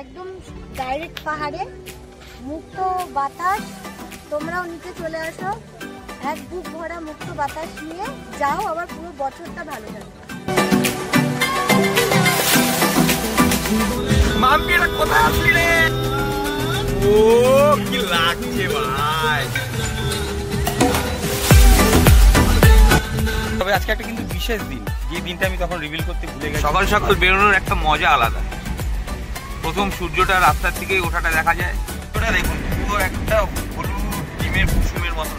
একদম ডাইরেক্ট পাহাড়ে, মুক্ত বাতাস। তোমরাও নিচে চলে আসো, এক বুক ভরা মুক্ত বাতাস নিয়ে যাও, আবার পুরো বছরটা ভালো থাকবে। মাম্পি এটা কোথায় আসলি রে? ও কি লাগছে ভাই। তবে আজকে একটা কিন্তু বিশেষ দিন, যে দিনটা আমি তখন রিভিল করতে ভুলে গেছি। সকাল সকাল বেরোনোর একটা মজা আলাদা। প্রথম সূর্যটা রাস্তার থেকে ওঠাটা দেখা যায়। ওটা দেখুন পুরো একটা হলুদ ডিমের কুসুমের মতো।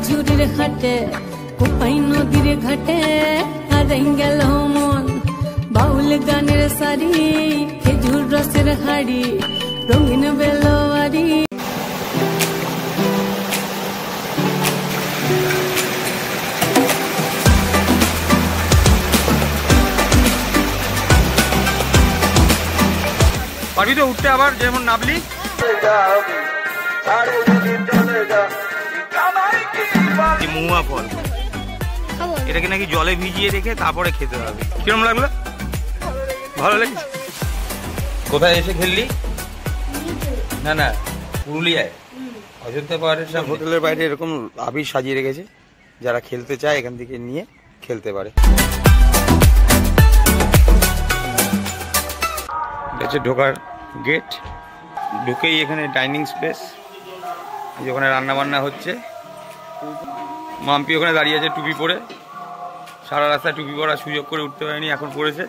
ঝুড়ির ঘাটে কোপাই নদীর ঘাটে হারাই গেল মন, বাউল গানের শাড়ি খেজুর রসের হাড়ি রঙিন বেলোয়ারি। পারবি তো উঠতে আবার যেমন নামলি? মুয়া ফল, এটাকে নাকি জলে ভিজিয়ে রেখে তারপরে খেতে হবে। কিরম লাগলো? ভালো লেগেছে? কোথায় এসে খেললি? না না, পুরুলিয়ায় অযোধ্যা পাহাড়ের সামনে হোটেলের বাইরে এরকম আবির সাজিয়ে রেখেছে, যারা খেলতে চায় এখান থেকে নিয়ে খেলতে পারে। এটা হচ্ছে ঢোকার গেট। ঢুকেই এখানে ডাইনিং স্পেস, ওখানে রান্না বান্না হচ্ছে। মাম্পি ওখানে দাঁড়িয়ে আছে টুপি পরে, সারা রাস্তায় টুপি পরার সুযোগ করে উঠতে পারেনি, এখন পড়েছে।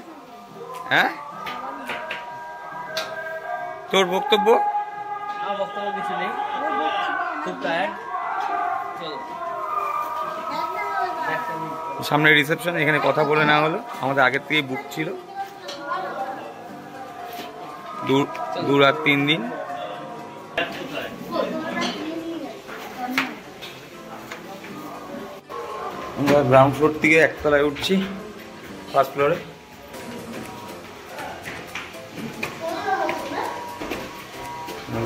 হ্যাঁ, তোর বক্তব্য? বক্তব্য কিছু নেই, খুব টায়ার্ড। সামনে রিসেপশন, এখানে কথা বলে নেওয়া হলো, আমাদের আগের থেকে বুক ছিল। 2 রাত 3 দিন। আমরা গ্রাউন্ড ফ্লোর থেকে একতলায় উঠছি, ফার্স্ট ফ্লোরে।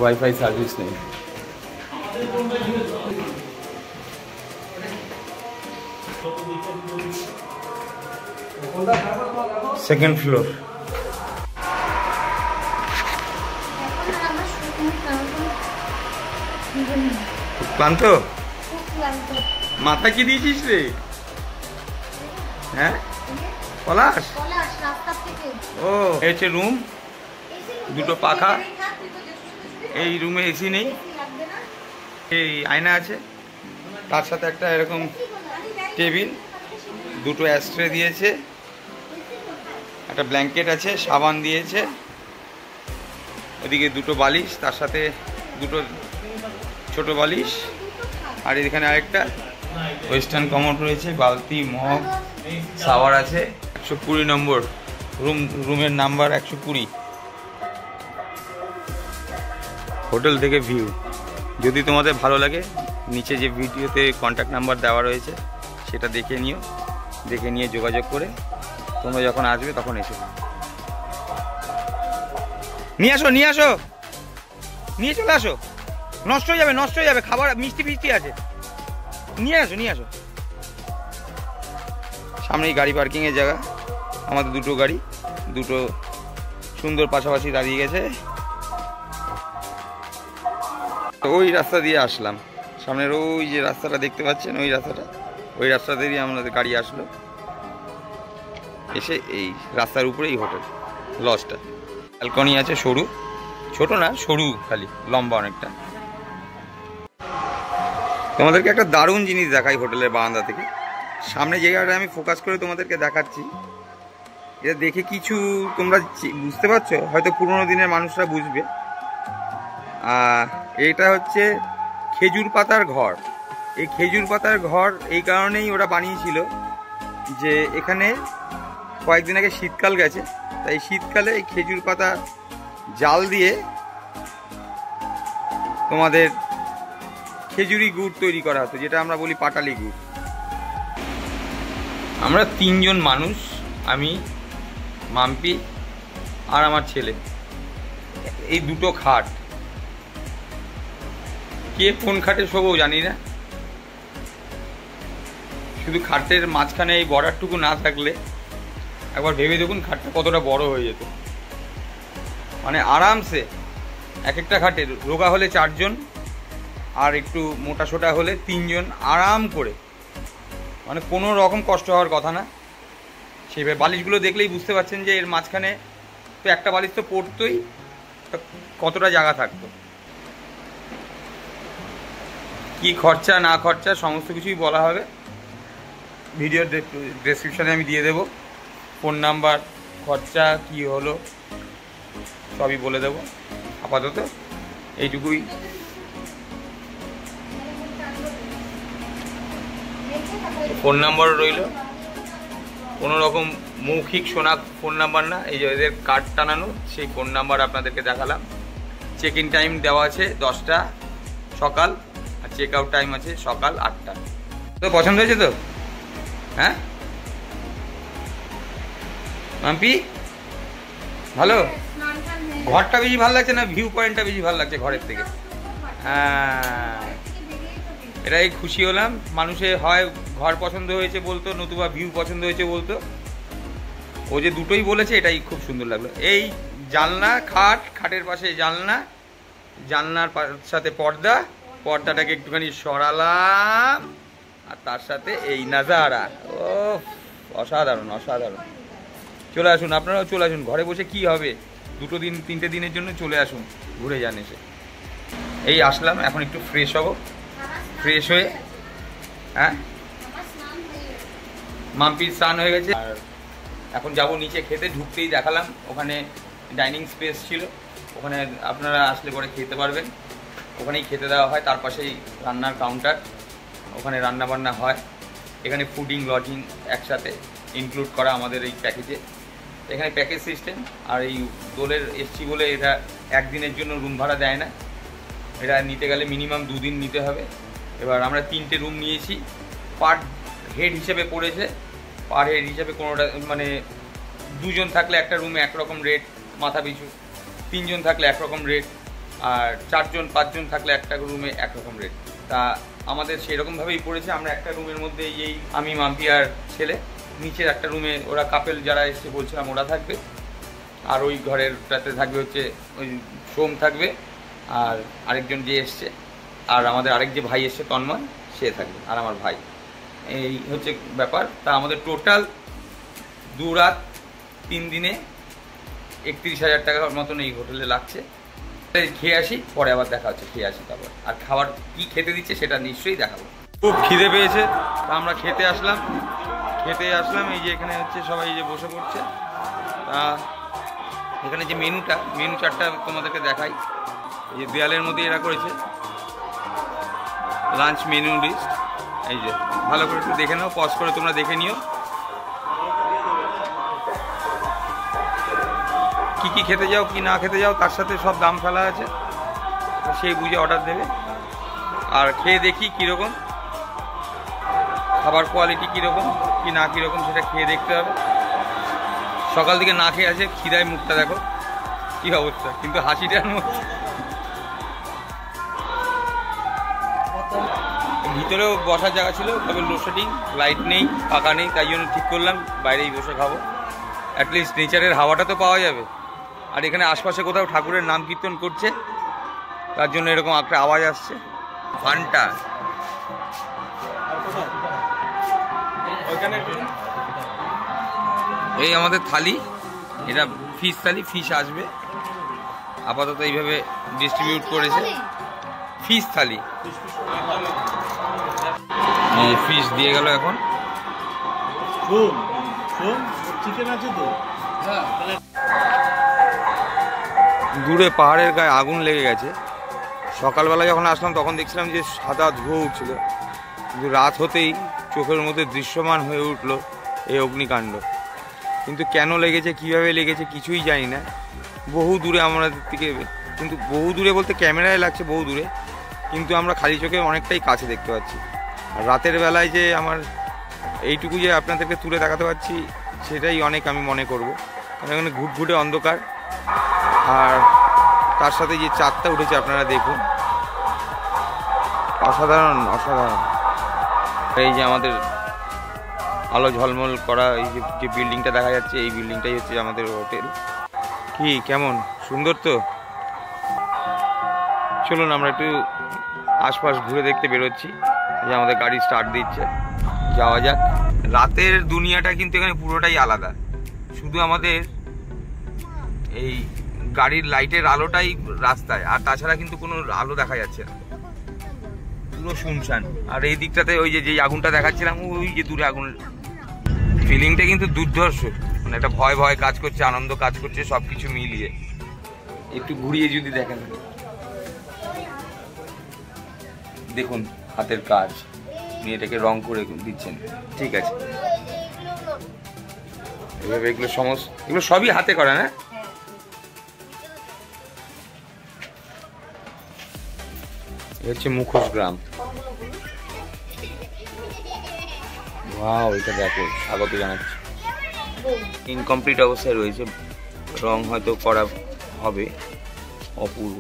ওয়াইফাই সার্ভিস নেই। Second floor. ক্লান্ত? মাথা কি দিয়েছিস রে? হ্যাঁ, পলাশ। ও হচ্ছে রুম, 2টো পাখা। এই রুমে এসি নেই, এই আয়না আছে, তার সাথে একটা এরকম টেবিল, 2টো অ্যাস্ট্রে দিয়েছে, একটা ব্ল্যাঙ্কেট আছে, সাবান দিয়েছে, ওদিকে 2টো বালিশ, তার সাথে 2টো ছোট বালিশ, আর এখানে আরেকটা ওয়েস্টার্ন কমোড রয়েছে, বালতি, মগ, শাওয়ার আছে। 120 নম্বর রুম, রুমের নাম্বার 120। হোটেল থেকে ভিউ যদি তোমাদের ভালো লাগে, নিচে যে ভিডিওতে কন্ট্যাক্ট নাম্বার দেওয়া রয়েছে সেটা দেখে নিও, দেখে নিয়ে যোগাযোগ করে তোমরা যখন আসবে তখন এসো। নিয়ে আসো, নিয়ে আসো, নিয়ে চলে আসো। নষ্ট হয়ে যাবে, নষ্ট হয়ে যাবে, খাবার মিষ্টি ফিষ্টি আছে, নিয়ে আসো, নিয়ে আসো। সামনেই গাড়ি পার্কিংয়ের জায়গা, আমাদের 2টো গাড়ি, 2টো সুন্দর পাশাপাশি দাঁড়িয়ে গেছে। ওই রাস্তা দিয়ে আসলাম, সামনের ওই যে রাস্তাটা দেখতে পাচ্ছেন, ওই রাস্তা দিয়ে আমাদের গাড়ি আসলো, এসে এই রাস্তার উপরেই হোটেল লজটা। ব্যালকনি আছে, সরু, ছোট না সরু, খালি লম্বা অনেকটা। তোমাদেরকে একটা দারুণ জিনিস দেখাই হোটেলের বারান্দা থেকে। সামনে জায়গাটা আমি ফোকাস করে তোমাদেরকে দেখাচ্ছি, এটা দেখে কিছু তোমরা বুঝতে পারছো, হয়তো পুরোনো দিনের মানুষরা বুঝবে। এটা হচ্ছে খেজুর পাতার ঘর। এই খেজুর পাতার ঘর এই কারণেই ওরা বানিয়েছিল যে এখানে কয়েকদিন আগে শীতকাল গেছে, তাই শীতকালে এই খেজুর পাতা জাল দিয়ে তোমাদের খেজুরি গুড় তৈরি করা হতো, যেটা আমরা বলি পাটালি গুড়। আমরা 3 জন মানুষ, আমি, মাম্পি আর আমার ছেলে। এই 2টো খাট, কে কোন খাটে শোবো জানি না, শুধু খাটের মাঝখানে এই বর্ডারটুকু না থাকলে একবার ভেবে দেখুন খাটটা কতটা বড় হয়ে যেত। মানে আরামসে এক একটা খাটে রোগা হলে 4 জন আর একটু মোটা সোটা হলে 3 জন আরাম করে, মানে কোনো রকম কষ্ট হওয়ার কথা না। সেইভাবে বালিশগুলো দেখলেই বুঝতে পারছেন যে এর মাঝখানে তো একটা বালিশ তো পড়তোই, কতটা জায়গা থাকতো। কি খরচা না খরচা সমস্ত কিছুই বলা হবে, ভিডিওর ডেসক্রিপশানে আমি দিয়ে দেবো। ফোন নাম্বার, খরচা কি হলো সবই বলে দেবো। আপাতত এইটুকুই। ফোন নাম্বারও রইল, কোনো রকম মৌখিক শোনা ফোন নাম্বার না, এই যে এদের কার্ড টানানো সেই ফোন নাম্বার আপনাদেরকে দেখালাম। চেক ইন টাইম দেওয়া আছে 10টা সকাল, আর চেক আউট টাইম আছে সকাল 8টা। তো পছন্দ হয়েছে তো? হ্যাঁ মাম্পি ভালো? ঘরটা বেশি ভালো লাগছে না ভিউ পয়েন্টটা বেশি ভালো লাগছে ঘরের থেকে? হ্যাঁ, এটাই খুশি হলাম। মানুষে হয় ঘর পছন্দ হয়েছে বলতো, নতুবা ভিউ পছন্দ হয়েছে বলতো। ও যে দুটোই বলেছে এটাই খুব সুন্দর লাগলো। এই জানলা, খাট, খাটের পাশে জানলা, জানলার সাথে পর্দা, পর্দাটাকে একটুখানি সরালাম, আর তার সাথে এই নাজারা। ও অসাধারণ অসাধারণ। চলে আসুন, আপনারাও চলে আসুন। ঘরে বসে কি হবে, 2 দিন 3টে দিনের জন্য চলে আসুন, ঘুরে যান এসে। এই আসলাম, এখন একটু ফ্রেশ হব। ফ্রেশ হয়ে হ্যাঁ মাম্পির স্নান হয়ে গেছে, আর এখন যাব নিচে খেতে। ঢুকতেই দেখালাম ওখানে ডাইনিং স্পেস ছিল, ওখানে আপনারা আসলে পরে খেতে পারবেন। ওখানেই খেতে দেওয়া হয়, তার পাশেই রান্নার কাউন্টার, ওখানে রান্না বান্না হয়। এখানে ফুডিং লজিং একসাথে ইনক্লুড করা আমাদের এই প্যাকেজে। এখানে প্যাকেজ সিস্টেম। আর এই দোলের এসছি বলে এটা একদিনের জন্য রুম ভাড়া দেয় না, এটা নিতে গেলে মিনিমাম 2 দিন নিতে হবে। এবার আমরা 3টে রুম নিয়েছি, পার হেড হিসেবে পড়েছে। পার হেড হিসেবে কোনোটা মানে 2 জন থাকলে একটা রুমে একরকম রেট মাথা পিছু, 3 জন থাকলে একরকম রেট, আর 4 জন 5 জন থাকলে একটা রুমে একরকম রেট। তা আমাদের সেরকমভাবেই পড়েছে। আমরা একটা রুমের মধ্যে এই আমি, মাম্পি আর ছেলে, নিচের একটা রুমে ওরা কাপেল যারা এসে বলছিলাম ওরা থাকবে, আর ওই ঘরেরটাতে থাকবে হচ্ছে ওই সোম থাকবে, আর আরেকজন যে এসছে, আর আমাদের আরেক যে ভাই এসছে তন্ময়, সে থাকবে, আর আমার ভাই। এই হচ্ছে ব্যাপার। তা আমাদের টোটাল 2 রাত 3 দিনে 31,000 টাকার মতন এই হোটেলে লাগছে। খেয়ে আসি, পরে আবার দেখা হচ্ছে, খেয়ে আসি তারপর। আর খাবার কি খেতে দিচ্ছে সেটা নিশ্চয়ই দেখাবো। খুব খিদে পেয়েছে, তা আমরা খেতে আসলাম। এই যে এখানে হচ্ছে সবাই যে বসে পড়ছে। তা এখানে যে মেনু চার্টটা তোমাদেরকে দেখাই। এই যে দেয়ালের মধ্যে এরা করেছে লাঞ্চ মেনু লিস্ট। এই যে ভালো করে একটু দেখে নাও, পজ করে তোমরা দেখে নিও কি কি খেতে যাও কি না খেতে যাও, তার সাথে সব দাম ফেলা আছে, সেই বুঝে অর্ডার দেবে। আর খেয়ে দেখি কীরকম খাবার কোয়ালিটি, কীরকম কি না কীরকম সেটা খেয়ে দেখতে হবে। সকাল থেকে না খেয়ে আছে, খিদায় মুখটা দেখো কি অবস্থা, কিন্তু হাসিটার মধ্যে। ভিতরেও বসার জায়গা ছিল, তবে লোডশেডিং, লাইট নেই, পাকা নেই, তাই জন্য ঠিক করলাম বাইরেই বসে খাবো। অ্যাটলিস্ট নেচারের হাওয়াটা তো পাওয়া যাবে। আর এখানে আশপাশে কোথাও ঠাকুরের নাম কীর্তন করছে, তার জন্য এরকম একটা আওয়াজ আসছে। ফান্টা এই আমাদের থালি, এটা ফিশ থালি, ফিশ আসবে আপাতত এইভাবে ডিস্ট্রিবিউট করেছে। ফিশ থালি, ফিশ দিয়ে গেল। এখন দূরে পাহাড়ের গায়ে আগুন লেগে গেছে। সকালবেলা যখন আসলাম তখন দেখছিলাম যে সাদা ধোঁয়া উঠছিল, কিন্তু রাত হতেই চোখের মধ্যে দৃশ্যমান হয়ে উঠল এই অগ্নিকাণ্ড। কিন্তু কেন লেগেছে, কিভাবে লেগেছে কিছুই জানি না। বহু দূরে আমাদের থেকে, কিন্তু বহু দূরে বলতে ক্যামেরায় লাগছে বহু দূরে, কিন্তু আমরা খালি চোখে অনেকটাই কাছে দেখতে পাচ্ছি। আর রাতের বেলায় যে আমার এইটুকু যে আপনাদেরকে তুলে দেখাতে পারছি সেটাই অনেক আমি মনে করব। কারণ এখানে ঘুটঘুটে অন্ধকার, আর তার সাথে যে চাঁদটা উঠেছে আপনারা দেখুন, অসাধারণ অসাধারণ। এই যে আমাদের আলো ঝলমল করা এই যে বিল্ডিংটা দেখা যাচ্ছে, এই বিল্ডিংটাই হচ্ছে আমাদের হোটেল। কি কেমন সুন্দর তো। চলুন আমরা একটু আশপাশ ঘুরে দেখতে বেরোচ্ছি। এই যে আমাদের গাড়ি স্টার্ট দিচ্ছে, যাওয়া যাক। রাতের দুনিয়াটা কিন্তু এখানে পুরোটাই আলাদা। শুধু আমাদের এই গাড়ির লাইটের আলোটাই রাস্তায়, আর তাছাড়া কিন্তু কোনো আলো দেখা যাচ্ছে না, পুরো শুনশান। আর এই দিকটাতে ওই যে আগুনটা দেখাচ্ছিলাম, ওই যে দূরে আগুন, ফিলিংটা কিন্তু দুর্ধর্ষ। মানে একটা ভয় ভয় কাজ করছে, আনন্দ কাজ করছে, সবকিছু মিলিয়ে। একটু ঘুরিয়ে যদি দেখেন, দেখুন হাতের কাজ, এটাকে রং করে দিচ্ছেন। ঠিক আছে, এভাবে এগুলো এগুলো সবই হাতে করা না? হচ্ছে মুখোশ গ্রাম। ওয়াও, এটা দেখো, স্বাগত জানাচ্ছি। ইনকমপ্লিট অবস্থায় রয়েছে, রং হয়তো করা হবে। অপূর্ব।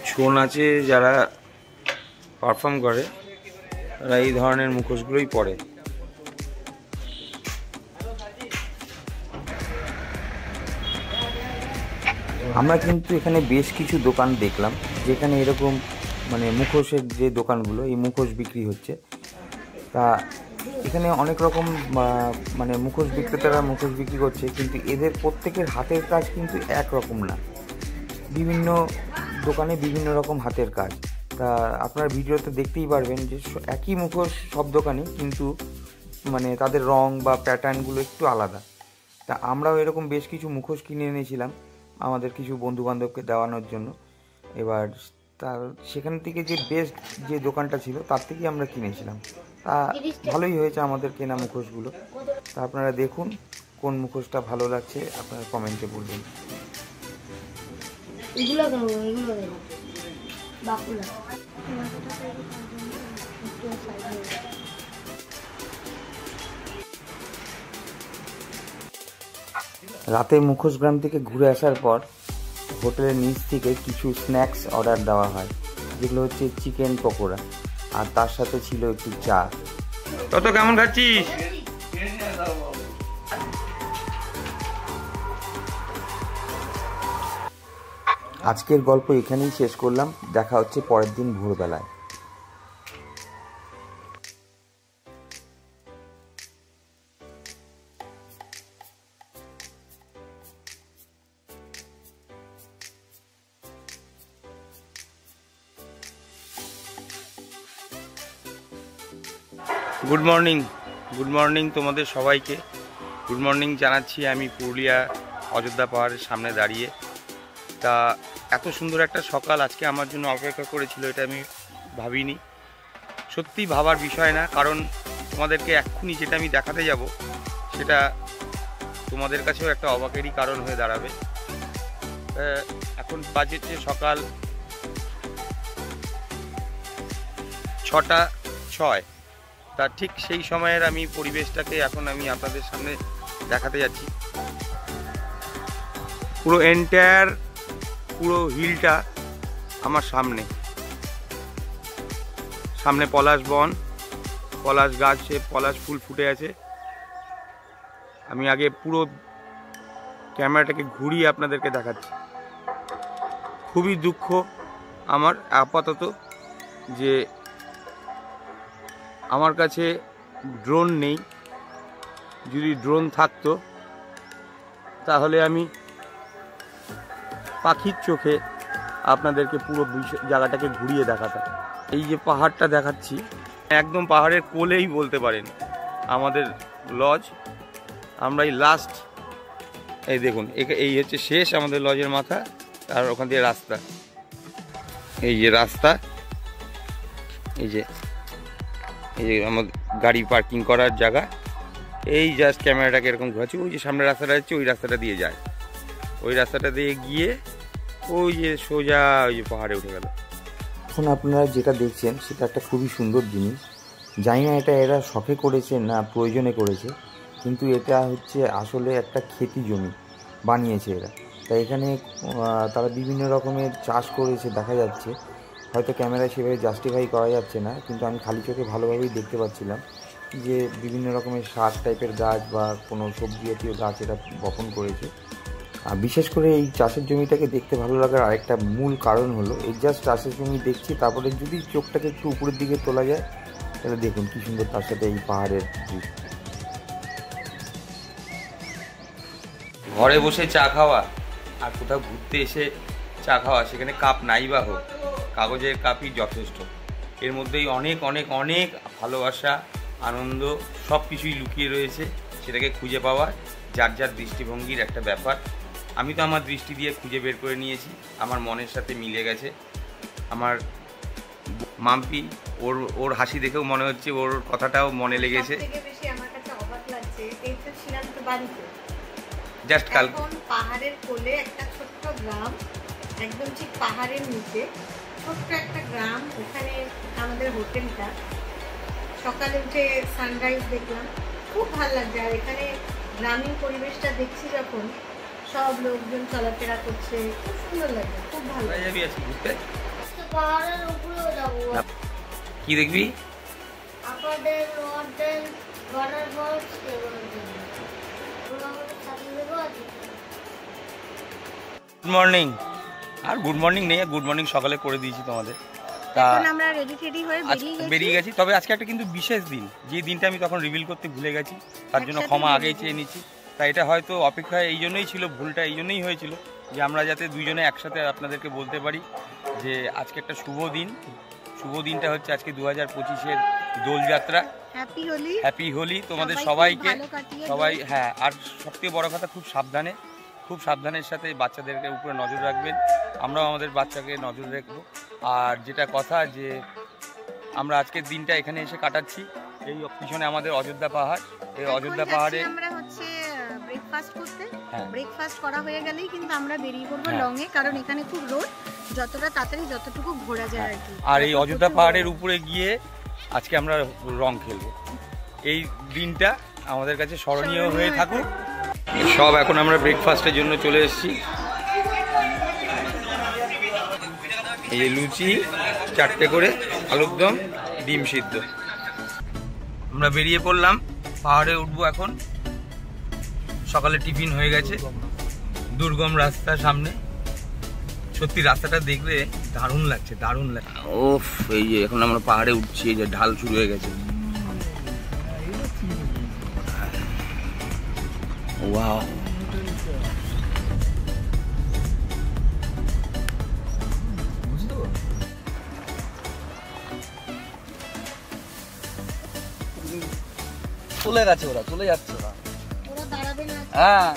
ছৌ নাচে যারা পারফর্ম করে তারা এই ধরনের মুখোশগুলোই পরে। আমরা কিন্তু এখানে বেশ কিছু দোকান দেখলাম যেখানে এরকম মানে মুখোশের যে দোকানগুলো, এই মুখোশ বিক্রি হচ্ছে। তা এখানে অনেক রকম মানে মুখোশ বিক্রেতারা মুখোশ বিক্রি করছে, কিন্তু এদের প্রত্যেকের হাতের কাজ কিন্তু একরকম না। বিভিন্ন দোকানে বিভিন্ন রকম হাতের কাজ। তা আপনারা ভিডিওতে দেখতেই পারবেন যে একই মুখোশ সব দোকানে, কিন্তু মানে তাদের রং বা প্যাটার্নগুলো একটু আলাদা। তা আমরাও এরকম বেশ কিছু মুখোশ কিনে এনেছিলাম আমাদের কিছু বন্ধুবান্ধবকে দেওয়ানোর জন্য। এবার তার সেখান থেকে যে বেস্ট যে দোকানটা ছিল তার থেকেই আমরা কিনেছিলাম। তা ভালোই হয়েছে আমাদের কেনা মুখোশগুলো। তা আপনারা দেখুন কোন মুখোশটা ভালো লাগছে, আপনারা কমেন্টে বলবেন। রাতে মুখোশ গ্রাম থেকে ঘুরে আসার পর হোটেলের নিচ থেকে কিছু স্ন্যাক্স অর্ডার দেওয়া হয়, যেগুলো হচ্ছে চিকেন পকোড়া, আর তার সাথে ছিল একটু চা। তত কেমন খাচ্ছিস? আজকের গল্প এখানেই শেষ করলাম। দেখা হচ্ছে পরের দিন ভোরবেলায়। গুড মর্নিং, গুড মর্নিং তোমাদের সবাইকে। গুড মর্নিং জানাচ্ছি আমি পুরুলিয়া অযোধ্যা পাহাড়ের সামনে দাঁড়িয়ে। তা এত সুন্দর একটা সকাল আজকে আমার জন্য অপেক্ষা করেছিল এটা আমি ভাবিনি। সত্যি ভাবার বিষয় না, কারণ তোমাদেরকে এক্ষুনি যেটা আমি দেখাতে যাব সেটা তোমাদের কাছেও একটা অবাকেরই কারণ হয়ে দাঁড়াবে। এখন বাজেছে সকাল 6:06। তা ঠিক সেই সময়ের আমি পরিবেশটাকে এখন আমি আপনাদের সামনে দেখাতে যাচ্ছি। পুরো এন্টায়ার পুরো হিলটা আমার সামনে পলাশ বন, পলাশ গাছে পলাশ ফুল ফুটে আছে। আমি আগে পুরো ক্যামেরাটাকে ঘুরিয়ে আপনাদেরকে দেখাচ্ছি। খুবই দুঃখ আমার আপাতত যে আমার কাছে ড্রোন নেই। যদি ড্রোন থাকতো তাহলে আমি পাখির চোখে আপনাদেরকে পুরো জায়গাটাকে ঘুরিয়ে দেখাতাম। এই যে পাহাড়টা দেখাচ্ছি একদম পাহাড়ের কোলেই বলতে পারেন আমাদের লজ। আমরা এই লাস্ট, এই দেখুন এই হচ্ছে শেষ আমাদের লজের মাথা, আর ওখান দিয়ে রাস্তা, এই যে রাস্তা, এই যে আমার গাড়ি পার্কিং করার জায়গা। এই জাস্ট ক্যামেরাটাকে এরকম ঘোরাচ্ছি, ওই যে সামনে রাস্তাটা হচ্ছে ওই রাস্তাটা দিয়ে যায়, ওই রাস্তাটা দিয়ে গিয়ে ওই যে সোজা ওই যে পাহাড়ে উঠে গেল। এখন আপনারা যেটা দেখছেন সেটা একটা খুবই সুন্দর জিনিস। জানি না এটা এরা শখে করেছে না প্রয়োজনে করেছে, কিন্তু এটা হচ্ছে আসলে একটা খেতি জমি বানিয়েছে এরা। তাই এখানে তারা বিভিন্ন রকমের চাষ করেছে দেখা যাচ্ছে, হয়তো ক্যামেরায় সেভাবে জাস্টিফাই করা যাচ্ছে না, কিন্তু আমি খালি চোখে ভালোভাবেই দেখতে পাচ্ছিলাম যে বিভিন্ন রকমের শাক টাইপের গাছ বা কোনো সবজি জাতীয় গাছ এরা বপন করেছে। আর বিশেষ করে এই চাষের জমিটাকে দেখতে ভালো লাগার আরেকটা মূল কারণ হলো এই জাস্ট চাষের জমি দেখছি, তারপরে যদি চোখটাকে একটু উপরের দিকে তোলা যায় তাহলে দেখুন কী সুন্দর তার সাথে এই পাহাড়ের ভিউ। ঘরে বসে চা খাওয়া আর কোথাও ঘুরতে এসে চা খাওয়া, সেখানে কাপ নাই বা হোক, কাগজের কাপই যথেষ্ট। এর মধ্যেই অনেক অনেক অনেক ভালোবাসা, আনন্দ সব কিছুই লুকিয়ে রয়েছে। সেটাকে খুঁজে পাওয়া যার যার দৃষ্টিভঙ্গির একটা ব্যাপার। আমি তো আমার দৃষ্টি দিয়ে খুঁজে বের করে নিয়েছি, আমার মনের সাথে মিলে গেছে। আমার মাম্পি ওর হাসি দেখেও মনে হচ্ছে ওর কথাটাও মনে লেগেছে। সবথেকে বেশি আমার কাছে অবাক লাগছে এই তো সীমান্ত বাড়িতে জাস্ট কাল এখন পাহাড়ের কোলে একটা ছোট্ট গ্রাম, একদম ঠিক পাহাড়ের নিচে ছোট্ট একটা গ্রাম। ওখানে আমাদের হোটেলটা, সকালে উঠে সানরাইজ দেখলাম, খুব ভালো লাগছে। আর এখানে গ্রামীণ পরিবেশটা দেখছি যখন, সব লোকজন চলাফেরা করছে, খুব সুন্দর লাগছে, খুব ভালো যাবি আছে ঘুরতে, পাহাড়ের উপরেও যাবো। কি দেখবি? আপনাদের ওয়াটার ফলস গুড মর্নিং। আর গুড মর্নিং নেই, গুড মর্নিং সকালে করে দিয়েছি তোমাদের। তা আমরা রেডি টেডি হয়ে বেরিয়ে গেছি। তবে আজকে একটা কিন্তু বিশেষ দিন, যে দিনটা আমি তখন রিভিল করতে ভুলে গেছি, তার জন্য ক্ষমা আগেই চেয়ে নিচ্ছি। তাই এটা হয়তো অপেক্ষা এই জন্যই ছিল, ভুলটা এই জন্যই হয়েছিল যে আমরা যাতে দুইজনে একসাথে আপনাদেরকে বলতে পারি যে আজকে একটা শুভ দিন। শুভ দিনটা হচ্ছে আজকে 2025-এর দোলযাত্রা। হ্যাপি হোলি, হ্যাপি হোলি তোমাদের সবাইকে। সবাই, হ্যাঁ, আর সবথেকে বড় কথা খুব সাবধানের সাথে বাচ্চাদেরকে উপরে নজর রাখবেন। আমরাও আমাদের বাচ্চাকে নজর রাখবো। আর যেটা কথা যে আমরা আজকের দিনটা এখানে এসে কাটাচ্ছি, এই পিছনে আমাদের অযোধ্যা পাহাড়। এই অযোধ্যা পাহাড়ে আমরা হচ্ছে ব্রেকফাস্ট করতে। হ্যাঁ। ব্রেকফাস্ট করা হয়ে গেলেই কিন্তু আমরা বেরিয়ে পড়বো হ্যাঁ। লং এ, কারণ এখানে খুব রোদ, যতটা তাড়াতাড়ি যতটুকু ঘোরা যায় আর কি। আর এই অযোধ্যা পাহাড়ের উপরে গিয়ে আজকে আমরা রং খেলবো। এই দিনটা আমাদের কাছে স্মরণীয় হয়ে থাকুক। সব এখন আমরা ব্রেকফাস্টের জন্য চলে এসেছি। এই লুচি 4টে করে, আলুর দম, ডিম সিদ্ধ। আমরা বেরিয়ে পড়লাম, পাহাড়ে উঠবো এখন। সকালে টিফিন হয়ে গেছে। দুর্গম রাস্তা সামনে, সত্যি রাস্তাটা দেখলে দারুণ লাগছে, দারুণ লাগছে। ওফ, এই যে এখন আমরা পাহাড়ে উঠছি, এই যে ঢাল শুরু হয়ে গেছে। ওয়াও, চলে গেছে, ওরা চলে যাচ্ছে, ওরা দাঁড়াবে না। হ্যাঁ,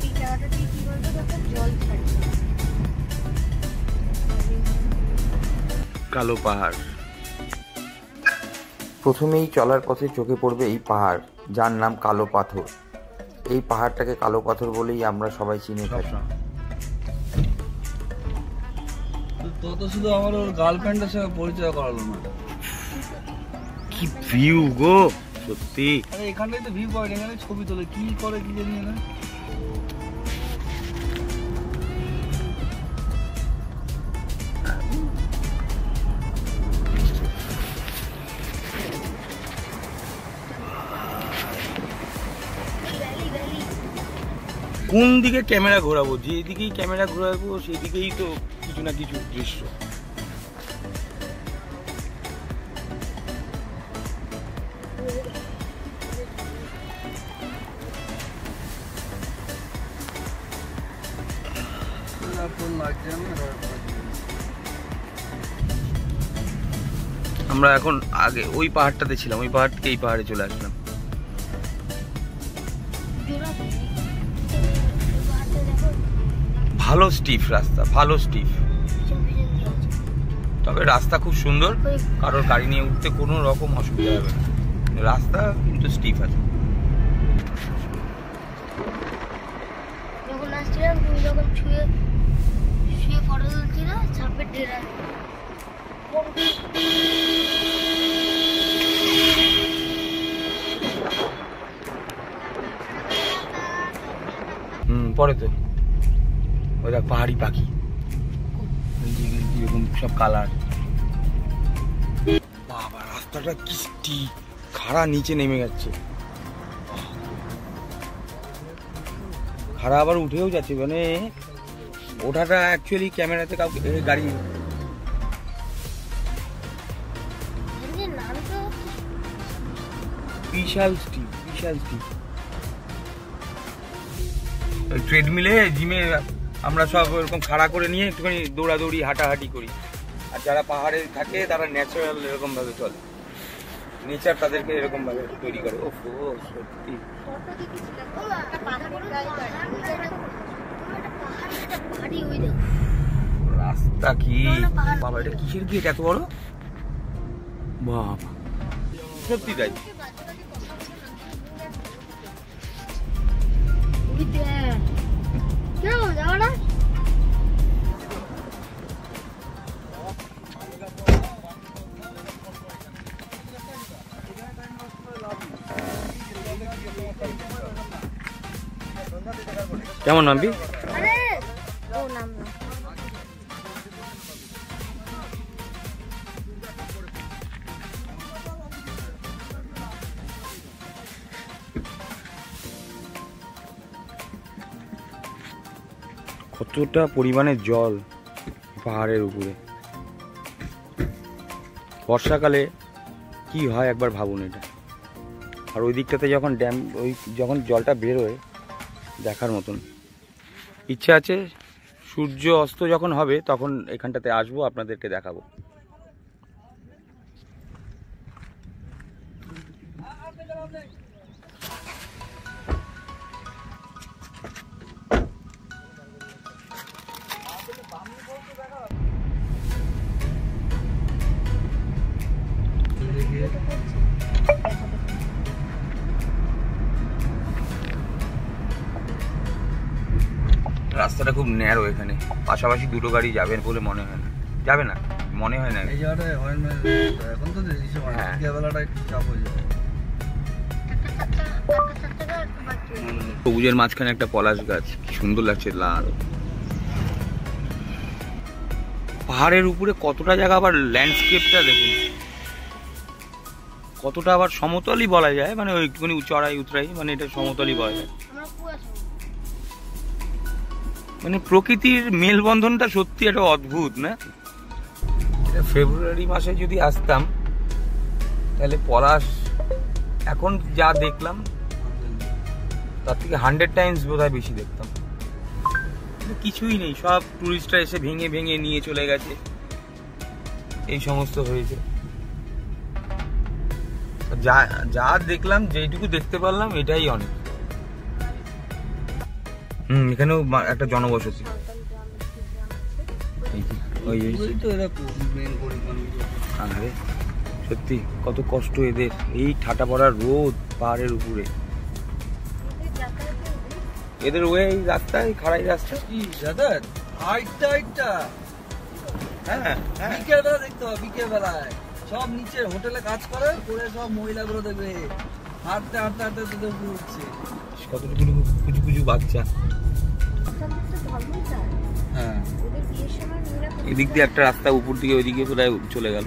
এই জায়গাটা দিয়ে কি বলতো, যখন জল ছাড়ছে। কালো পাহাড়। প্রথমেই চলার পথে চোখে পড়বে এই পাহাড়, যার নাম কালো পাথর। এই পাহাড়টাকে কালো পাথর বলেই আমরা সবাই চিনে থাকি। তো তো শুধু আমার ওর গার্লফ্রেন্ডের সঙ্গে পরিচয় করালো না। কি ভিউ গো, সত্যি। আরে এখানটাই তো ভিউ পয়েন্ট, এখানে ছবি তোলে, কি করে কি জানি না। কোন দিকে ক্যামেরা ঘোরাবো, যেদিকেই ক্যামেরা ঘোরাবো সেই দিকেই তো কিছু না কিছু দৃশ্য। আমরা এখন আগে ওই পাহাড়টাতে ছিলাম, ওই পাহাড় থেকে এই পাহাড়ে চলে আসলাম। ভালো স্টিফ রাস্তা, ভালো স্টিফ, তবে রাস্তা খুব সুন্দর, কারোর গাড়ি নিয়ে উঠতে কোনো রকম অসুবিধা হবে না। রাস্তা কিন্তু স্টিফ আছে। যখন আসছিলাম তুমি যখন শুয়ে ফটো তুলছি না, সাপের ডেরা পরে তো ওই দেখ পাহাড়ি পাখি এরকম সব কালার। বাবা রাস্তাটা কি স্টিপ, খাড়া নিচে নেমে যাচ্ছে, খাড়া আবার উঠেও যাচ্ছে, মানে ওঠাটা অ্যাকচুয়ালি ক্যামেরাতে কাউকে গাড়ি বিশাল স্টিপ, বিশাল স্টিপ। ট্রেডমিলে জিমে আমরা সব এরকম খাড়া করে নিয়ে একটুখানি দৌড়াদৌড়ি হাঁটাহাঁটি করি, আর যারা পাহাড়ে থাকে তারা ন্যাচারাল এরকম ভাবে চলে, নেচার তাদেরকে এরকম ভাবে তৈরি করে। ওফ সত্যি রাস্তা কি বাবা, এটা কিসের গেট এত বড় বাবা, সত্যি তাই। কেমন নামবি? কতটা পরিমাণে জল পাহাড়ের উপরে, বর্ষাকালে কি হয় একবার ভাবুন এটা। আর ওই দিকটাতে যখন ড্যাম, ওই যখন জলটা বেরোয় দেখার মতন। ইচ্ছা আছে সূর্য অস্ত যখন হবে তখন এখানটাতে আসবো, আপনাদেরকে দেখাবো। রাস্তাটা খুব ন্যারো, এখানে পাশাপাশি দুটো গাড়ি যাবে বলে মনে হয় না, যাবে না মনে হয় না। এই জায়গাটায় এখন তো বেলাটা একটু চাপ হয়ে যাবে। সবুজের মাঝখানে একটা পলাশ গাছ, কি সুন্দর লাগছে, লাল। পাহাড়ের উপরে কতটা জায়গা আবার ল্যান্ডস্কেপটা দেখুন, কতটা আবার সমতলই বলা যায়, মানে ওই একটুখানি চড়াই উতরাই, মানে এটা সমতলই বলা যায়। মানে প্রকৃতির মেলবন্ধনটা সত্যি একটা অদ্ভুত না। এটা ফেব্রুয়ারি মাসে যদি আসতাম তাহলে পলাশ এখন যা দেখলাম তার থেকে 100 টাইমস বোধহয় বেশি দেখতাম। কিছুই নেই, সব টুরিস্টরা এসে ভেঙে ভেঙে নিয়ে চলে গেছে, এই সমস্ত হয়েছে। যা যা দেখলাম, যেইটুকু দেখতে পারলাম এটাই অনেক। এখানেও একটা জনবসতি, সত্যি কত কষ্ট এদের, এই ঠাটা পড়া রোদ পাহাড়ের উপরে, এদের ওই রাস্তায় খাড়াই রাস্তা বিকেলবেলা দেখতে হবে, বিকেলবেলায় সব নিচে হোটেলে কাজ করে সব মহিলাগুলো দেখবে হাঁটতে হাঁটতে হাঁটতে উঠছে, কতটুকু কুচু কুচু বাচ্চা। হ্যাঁ এদিক দিয়ে একটা রাস্তা উপর দিকে, ওইদিকে প্রায় চলে গেল,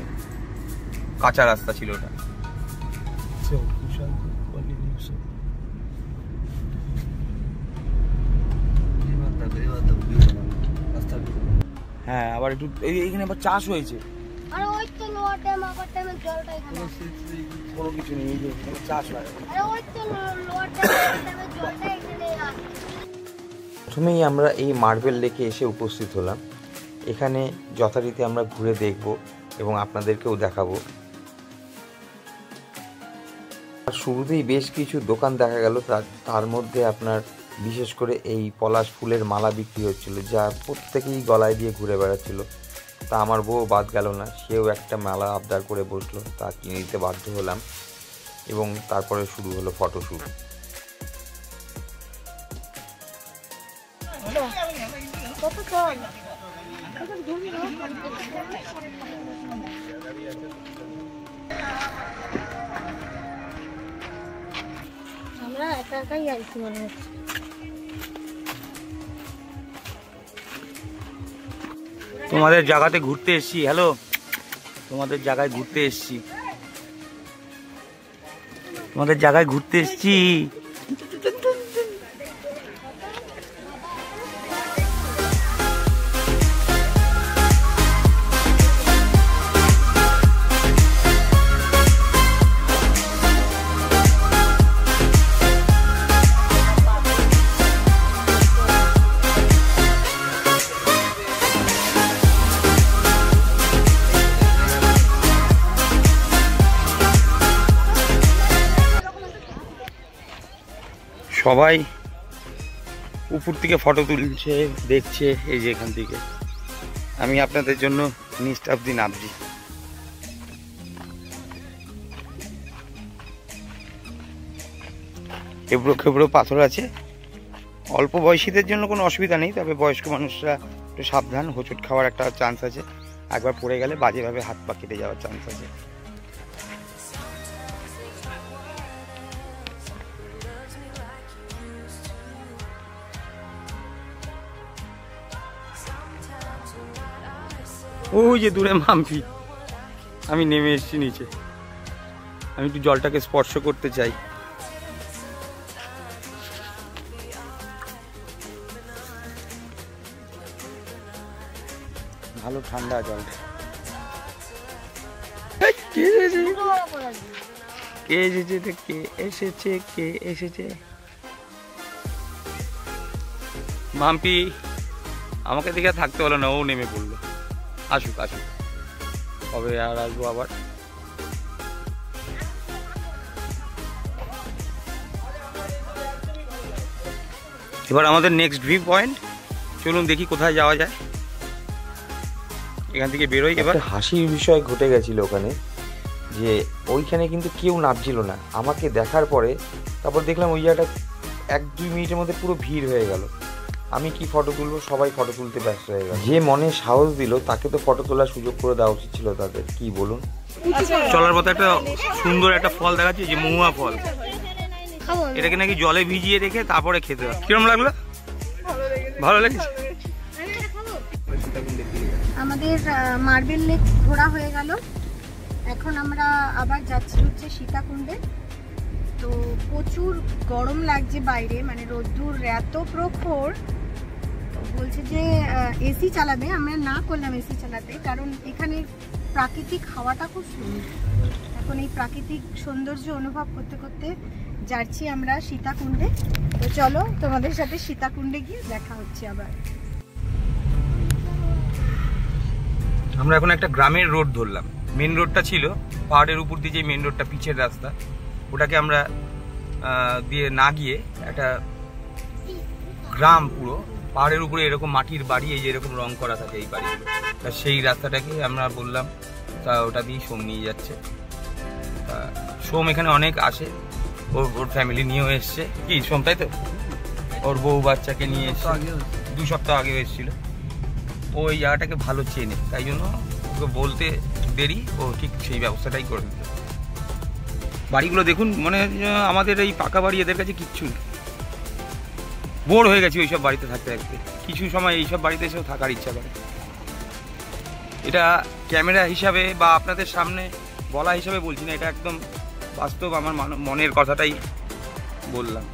কাঁচা রাস্তা ছিল ওটা। হ্যাঁ আবার একটু এইখানে আবার চাষ হয়েছে, কোনো কিছু নেই, চাষ হয়। প্রথমেই আমরা এই মার্বেল লেকে এসে উপস্থিত হলাম। এখানে যথারীতি আমরা ঘুরে দেখব এবং আপনাদেরকেও দেখাবো। আর শুরুতেই বেশ কিছু দোকান দেখা গেল, তার মধ্যে আপনার বিশেষ করে এই পলাশ ফুলের মালা বিক্রি হচ্ছিল, যা প্রত্যেকেই গলায় দিয়ে ঘুরে বেড়াচ্ছিল। তা আমার বউ বাদ গেল না, সেও একটা মালা আবদার করে বসলো, তা কিনে দিতে বাধ্য হলাম এবং তারপরে শুরু হলো ফটোশ্যুট। আমরা একা একাই যাচ্ছি মনে হচ্ছে। তোমাদের জায়গাতে ঘুরতে এসছি। হ্যালো, তোমাদের জায়গায় ঘুরতে এসছি, তোমাদের জায়গায় ঘুরতে এসছি। সবাই উপর থেকে ফটো তুলছে, দেখছে। এই যে এখান থেকে আমি আপনাদের জন্য নিচটা অব্দি নামছি। এবড়ো খেবড়ো পাথর আছে। অল্প বয়সীদের জন্য কোনো অসুবিধা নেই, তবে বয়স্ক মানুষরা একটু সাবধান, হোঁচট খাওয়ার একটা চান্স আছে। একবার পড়ে গেলে বাজেভাবে হাত পা কেটে যাওয়ার চান্স আছে। ওই যে দূরে মাম্পি, আমি নেমে এসেছি নিচে। আমি একটু জলটাকে স্পর্শ করতে চাই। ভালো ঠান্ডা জলটা। কে এসেছে? কে এসেছে? কে এসেছে? মাম্পি আমাকে দেখে থাকতে হলো না, ও নেমে পড়লো। আসুক আসুক, কবে আর আসবো আবার। এবার আমাদের নেক্সট ভিউ পয়েন্ট, চলুন দেখি কোথায় যাওয়া যায়। এখান থেকে বেরোই। এবার হাসির বিষয় ঘটে গেছিল ওখানে, যে ওইখানে কিন্তু কেউ নামছিল না। আমাকে দেখার পরে তারপর দেখলাম ওই জায়গাটা 1-2 মিনিটের মধ্যে পুরো ভিড় হয়ে গেল। আমি কি ফটো তুলবো, সবাই ফটো তুলতে ব্যস্ত হয়ে গেল। যে মনে সাহস দিল তাকে তো ফটো তোলার সুযোগ করে দেওয়া উচিত ছিল তাদের, কি বলুন? চলার পথে একটা সুন্দর একটা ফল দেখাচ্ছি, যে মহুয়া ফল। এটাকে নাকি জলে ভিজিয়ে রেখে তারপরে খেতে হয়। কিরম লাগলো? ভালো লেগেছে। আমাদের মার্বেল লেক ঘোরা হয়ে গেল। এখন আমরা আবার যাচ্ছি হচ্ছে সীতাকুণ্ডে। তো প্রচুর গরম লাগছে বাইরে, মানে রোদ্দুর এত প্রখর। বলছে যে এসি চালাবে, আমরা না করলাম এসি চালাতে, কারণ এখানে প্রাকৃতিক হাওয়াটা খুব সুন্দর। এখন এই প্রাকৃতিক সৌন্দর্য অনুভব করতে করতে যাচ্ছি আমরা সীতাকুণ্ডে। তো চলো তোমাদের সাথে সীতাকুণ্ডে গিয়ে দেখা হচ্ছে আবার। আমরা এখন একটা গ্রামের রোড ধরলাম। মেন রোডটা ছিল পাহাড়ের উপর দিয়ে, যে মেন রোডটা পিচের রাস্তা, ওটাকে আমরা দিয়ে না গিয়ে একটা গ্রাম, পুরো পাহাড়ের উপরে এরকম মাটির বাড়ি, এই যে এরকম রং করা থাকে এই বাড়িগুলো, তা সেই রাস্তাটাকে আমরা বললাম, তা ওটা দিয়ে সোম নিয়ে যাচ্ছে। তা সোম এখানে অনেক আসে, ওর ফ্যামিলি নিয়েও এসছে। কি সোম, তাই তো? ওর বউ বাচ্চাকে নিয়ে এসছে, 2 সপ্তাহ আগেও এসেছিল। ও এই জায়গাটাকে ভালো চেনে, তাই জন্য ওকে বলতে দেরি, ও ঠিক সেই ব্যবস্থাটাই করে দিল। বাড়িগুলো দেখুন, মানে আমাদের এই পাকা বাড়ি এদের কাছে কিচ্ছু নেই। বোর হয়ে গেছি ওইসব বাড়িতে থাকতে থাকতে। কিছু সময় এইসব বাড়িতে এসেও থাকার ইচ্ছা করে। এটা ক্যামেরা হিসাবে বা আপনাদের সামনে বলা হিসাবে বলছি না, এটা একদম বাস্তব, আমার মনের কথাটাই বললাম।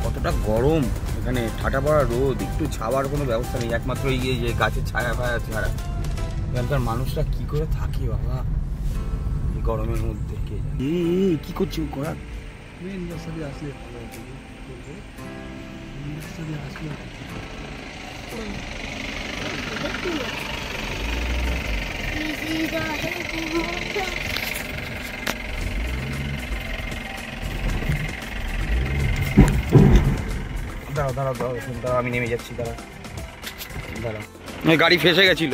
কতটা গরম এখানে, ঠাটা পড়া রোদ, একটু ছাওয়ার কোনো ব্যবস্থা নেই, একমাত্র এই যে গাছের ছায়া ফায়া ছাড়া। এখানকার মানুষরা কি করে থাকে বাবা এই গরমের মধ্যে? কে জানে কি করছি করা। দাঁড়াও দাঁড়াও দাঁড়াও, আমি নেমে যাচ্ছি। দাঁড়াও দাঁড়াও, গাড়ি ফেসে গেছিল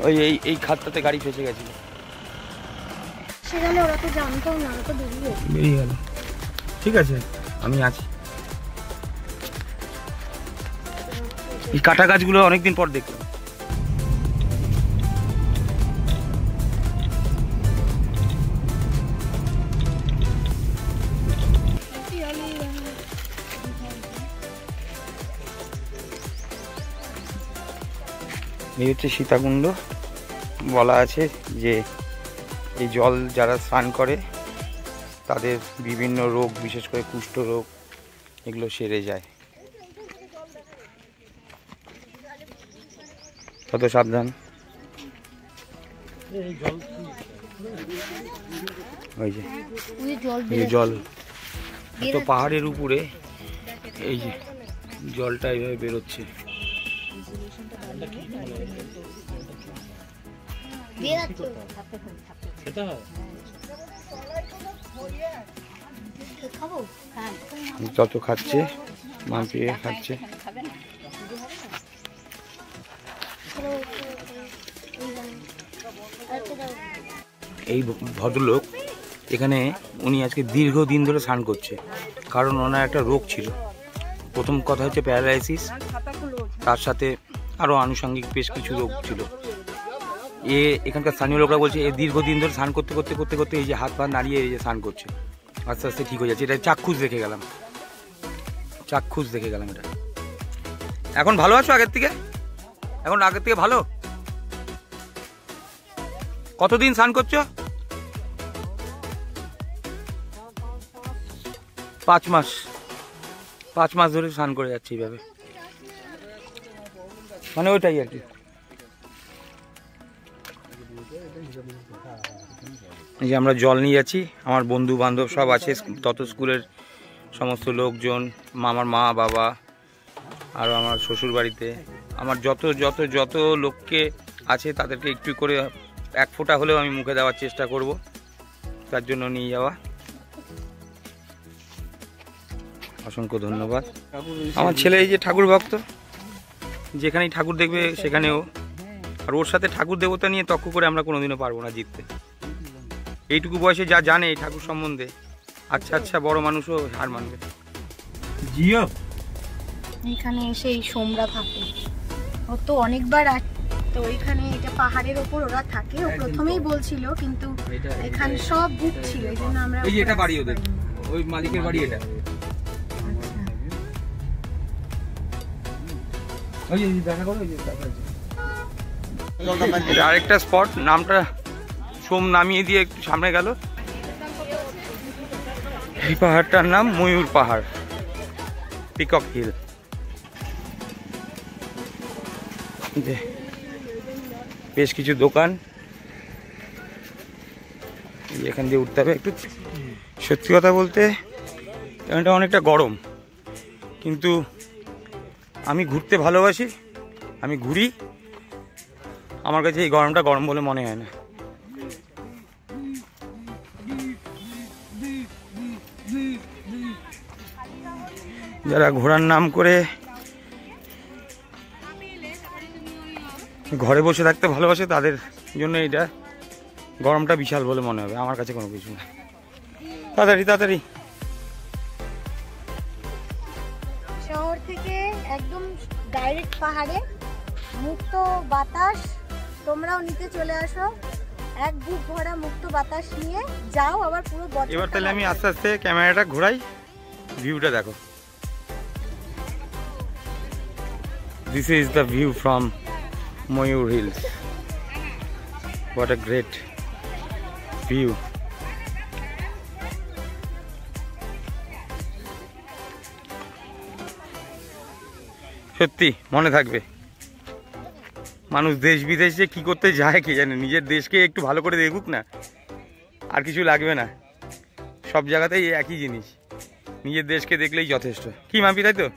ওই এই খাতটাতে, গাড়ি ফেসে গেছিল। সেখানে ওরা তো জানতো না, ওরা তো বেরিয়ে গেল। ঠিক আছে, আমি আছি। এই কাটা গাছগুলো অনেকদিন পর দেখলাম। এই হচ্ছে সীতাকুণ্ড। বলা আছে যে এই জল যারা স্নান করে তাদের বিভিন্ন রোগ, বিশেষ করে কুষ্ঠ রোগ, এগুলো সেরে যায়। কত সাবধান। ওই যে জল এত পাহাড়ের উপরে, এই যে জলটা এইভাবে বেরোচ্ছে। যত খাচ্ছে মাম্পিয়ে খাচ্ছে। এই ভদ্রলোক এখানে উনি আজকে দীর্ঘদিন ধরে স্নান করছে, কারণ ওনার একটা রোগ ছিল। প্রথম কথা হচ্ছে প্যারালাইসিস, তার সাথে আরও আনুষঙ্গিক বেশ কিছু রোগ ছিল। এখানকার স্থানীয় লোকরা বলছে এ দীর্ঘদিন ধরে স্নান করতে করতে করতে করতে এই যে হাত পা নাড়িয়ে এই যে স্নান করছে, আস্তে আস্তে ঠিক হয়ে যাচ্ছে। এটা চাক্ষুষ দেখে গেলাম, চাক্ষুষ দেখে গেলাম এটা। এখন ভালো আছো আগের থেকে? এখন আগের থেকে ভালো? কতদিন স্নান করছো? 5 মাস। 5 মাস ধরে স্নান করে যাচ্ছে এইভাবে, মানে ওইটাই আর কি। এই যে আমরা জল নিয়ে যাচ্ছি, আমার বন্ধু বান্ধব সব আছে, তত স্কুলের সমস্ত লোকজন, আমার মা বাবা, আর আমার শ্বশুর বাড়িতে আমার যত যত যত লোককে আছে তাদেরকে একটু করে 1 ফোঁটা হলেও আমি মুখে দেওয়ার চেষ্টা করব, তার জন্য নিয়ে যাওয়া। অসংখ্য ধন্যবাদ। আমার ছেলে এই যে ঠাকুর ভক্ত, যেখানেই ঠাকুর দেখবে সেখানেও, আর ওর সাথে ঠাকুর দেবতা নিয়ে তর্ক করে আমরা কোনোদিনও পারবো না জিততে। এইটুকু বয়সে যা জানে এই ঠাকুর সম্বন্ধে, আচ্ছা আচ্ছা বড় মানুষও হার মানবে। জিও এখানে এসে এই সোমরা থাকে, ও তো অনেকবার তো ওইখানে এটা পাহাড়ের ওপর ওরা থাকে। ও প্রথমেই বলছিল, কিন্তু এখানে সব বুক ছিল, এই জন্য আমরা। এই যে এটা বাড়ি ওদের, ওই মালিকের বাড়ি এটা। ওই যে দেখা করো, ওই যে এটা আরেকটা স্পট, নামটা সোম নামিয়ে দিয়ে একটু সামনে গেল। এই পাহাড়টার নাম ময়ূর পাহাড়, পিকক হিল। বেশ কিছু দোকান, এখান দিয়ে উঠতে হবে একটু। সত্যি কথা বলতে এটা অনেকটা গরম, কিন্তু আমি ঘুরতে ভালোবাসি, আমি ঘুরি, আমার কাছে এই গরমটা গরম বলে মনে হয় না। যারা ঘোরার নাম করে ঘরে বসে থাকতে ভালোবাসে তাদের জন্য এটা গরমটা বিশাল বলে মনে হবে, আমার কাছে কোনো কিছু না। তাড়াতাড়ি তাড়াতাড়ি। শহর থেকে একদম ডাইরেক্ট পাহাড়ে, মুক্ত বাতাস, তোমরাও নিতে চলে আসো। 1 বুক ভরা মুক্ত বাতাস নিয়ে যাও, আবার পুরো বছর। এবার তাহলে আমি আস্তে আস্তে ক্যামেরাটা ঘোরাই, ভিউটা দেখো। This is the view from Mayur Hills. What a great view. সত্যি মনে থাকবে, মানুষ দেশ বিদেশে কি করতে যায় কে জানে, নিজের দেশকে একটু ভালো করে দেখুক না, আর কিছু লাগবে না। সব জায়গাতেই একই জিনিস, নিজের দেশকে দেখলেই যথেষ্ট। কি মাম্পি, তাই তো?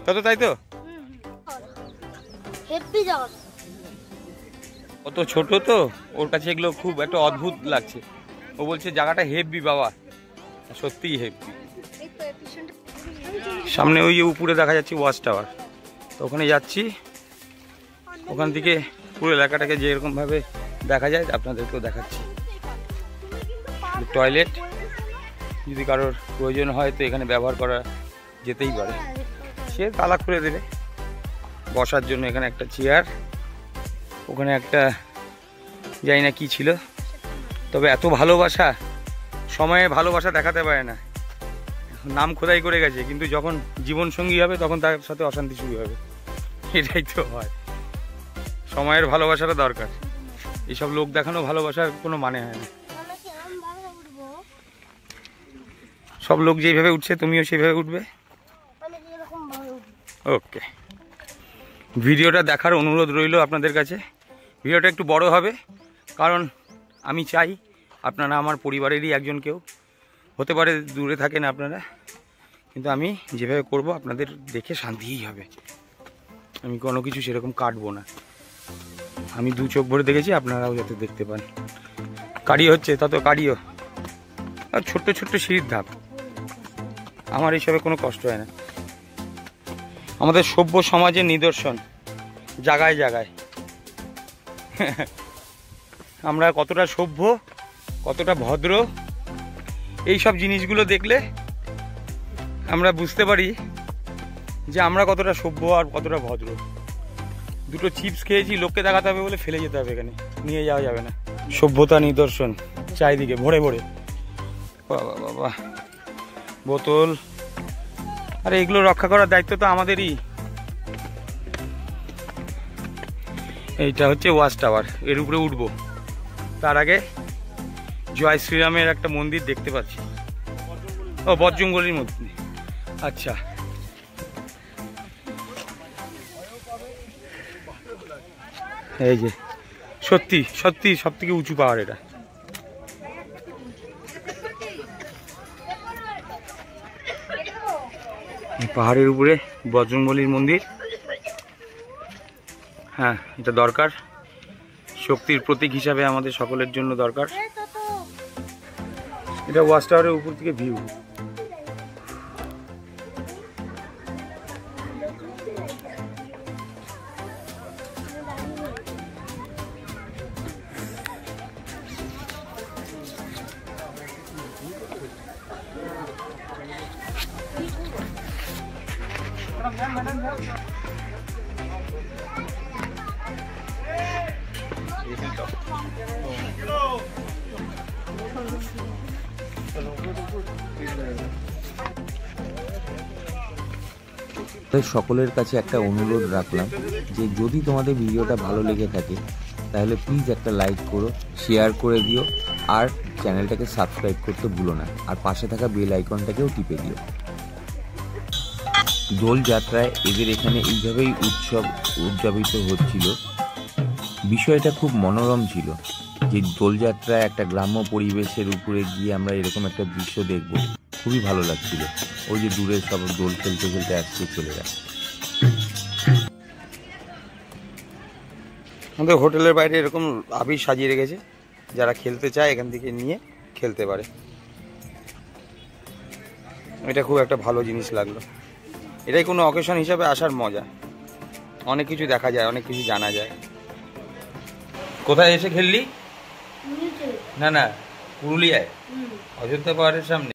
তত তাই তো? অত ছোট তো, ওর কাছে এগুলো খুব একটা অদ্ভুত লাগছে। ও বলছে জায়গাটা হেভি বাবা, সত্যিই হেভি। সামনে ওই উপরে দেখা যাচ্ছে ওয়াচ টাওয়ার, তো ওখানে যাচ্ছি। ওখান থেকে পুরো এলাকাটাকে যেরকমভাবে দেখা যায় আপনাদেরকেও দেখাচ্ছি। টয়লেট যদি কারোর প্রয়োজন হয় তো এখানে ব্যবহার করা যেতেই পারে, সে তালা খুলে দেবে। বসার জন্য এখানে একটা চেয়ার, ওখানে একটা জানি না কি ছিল, তবে এত ভালোবাসা, সময়ে ভালোবাসা দেখাতে পারে না, নাম খোদাই করে গেছে, কিন্তু যখন জীবনসঙ্গী হবে তখন তার সাথে অশান্তি শুরু হবে, এটাই তো হয়। সময়ের ভালোবাসাটা দরকার। এইসব লোক দেখানো ভালোবাসার কোনো মানে হয় না। সব লোক যেইভাবে উঠছে তুমিও সেইভাবে উঠবে। ওকে, ভিডিওটা দেখার অনুরোধ রইল আপনাদের কাছে। ভিডিওটা একটু বড় হবে, কারণ আমি চাই আপনারা আমার পরিবারেরই একজন কেউ হতে পারে, দূরে থাকেন আপনারা, কিন্তু আমি যেভাবে করব আপনাদের দেখে শান্তিই হবে। আমি কোনো কিছু সেরকম কাটবো না। আমি দু চোখ ভরে দেখেছি, আপনারাও যাতে দেখতে পান। কাড়ি হচ্ছে তত কাড়িও, আর ছোট্ট ছোট্ট সিঁড়ির ধাপ। আমার এইসবে কোনো কষ্ট হয় না। আমাদের সভ্য সমাজের নিদর্শন জায়গায় জায়গায়। আমরা কতটা সভ্য, কতটা ভদ্র, এই সব জিনিসগুলো দেখলে আমরা বুঝতে পারি যে আমরা কতটা সভ্য আর কতটা ভদ্র। দুটো চিপস খেয়েছি, লোককে দেখাতে হবে বলে ফেলে যেতে হবে, এখানে নিয়ে যাওয়া যাবে না। সভ্যতা নিদর্শন চারিদিকে ভরে ভরে। বাবা বাবা, বোতল। আরে এগুলো রক্ষা করার দায়িত্ব তো আমাদেরই। এইটা হচ্ছে ওয়াচ টাওয়ার, এর উপরে উঠবো। তার আগে জয় শ্রীরামের একটা মন্দির দেখতে পাচ্ছি। ও, বজরঙ্গলির মধ্যে। আচ্ছা, এই যে সত্যি সত্যি সব থেকে উঁচু পাহাড় এটা। পাহাড়ের উপরে বজরঙ্গলির মন্দির। হ্যাঁ, এটা দরকার, শক্তির প্রতীক হিসাবে আমাদের সকলের জন্য দরকার। এটা ওয়াচ টাওয়ারের উপর থেকে ভিউ। তাই সকলের কাছে একটা অনুরোধ রাখলাম যে যদি তোমাদের ভিডিওটা ভালো লেগে থাকে তাহলে প্লিজ একটা লাইক করো, শেয়ার করে দিও, আর চ্যানেলটাকে সাবস্ক্রাইব করতে ভুলো না, আর পাশে থাকা বেল আইকনটাকেও টিপে দিও। দোলযাত্রায় এদের এখানে এইভাবেই উৎসব উদযাপিত হচ্ছিল। বিষয়টা খুব মনোরম ছিল যে দোলযাত্রায় একটা গ্রাম্য পরিবেশের উপরে গিয়ে আমরা এরকম একটা দৃশ্য দেখব, খুবই ভালো লাগছিল। ওই যে দূরে সব দোল খেলতে খেলতে আসছে ছেলেরা। আমাদের হোটেলের বাইরে এরকম আবির সাজিয়ে রেখেছে, যারা খেলতে চায় এখান থেকে নিয়ে খেলতে পারে। এটা খুব একটা ভালো জিনিস লাগলো। এটাই কোনো অকেশন হিসাবে আসার মজা। অনেক কিছু দেখা যায়, অনেক কিছু জানা যায়। কোথায় এসে খেললি? না না, পুরুলিয়ায়, অযোধ্যা পাহাড়ের সামনে।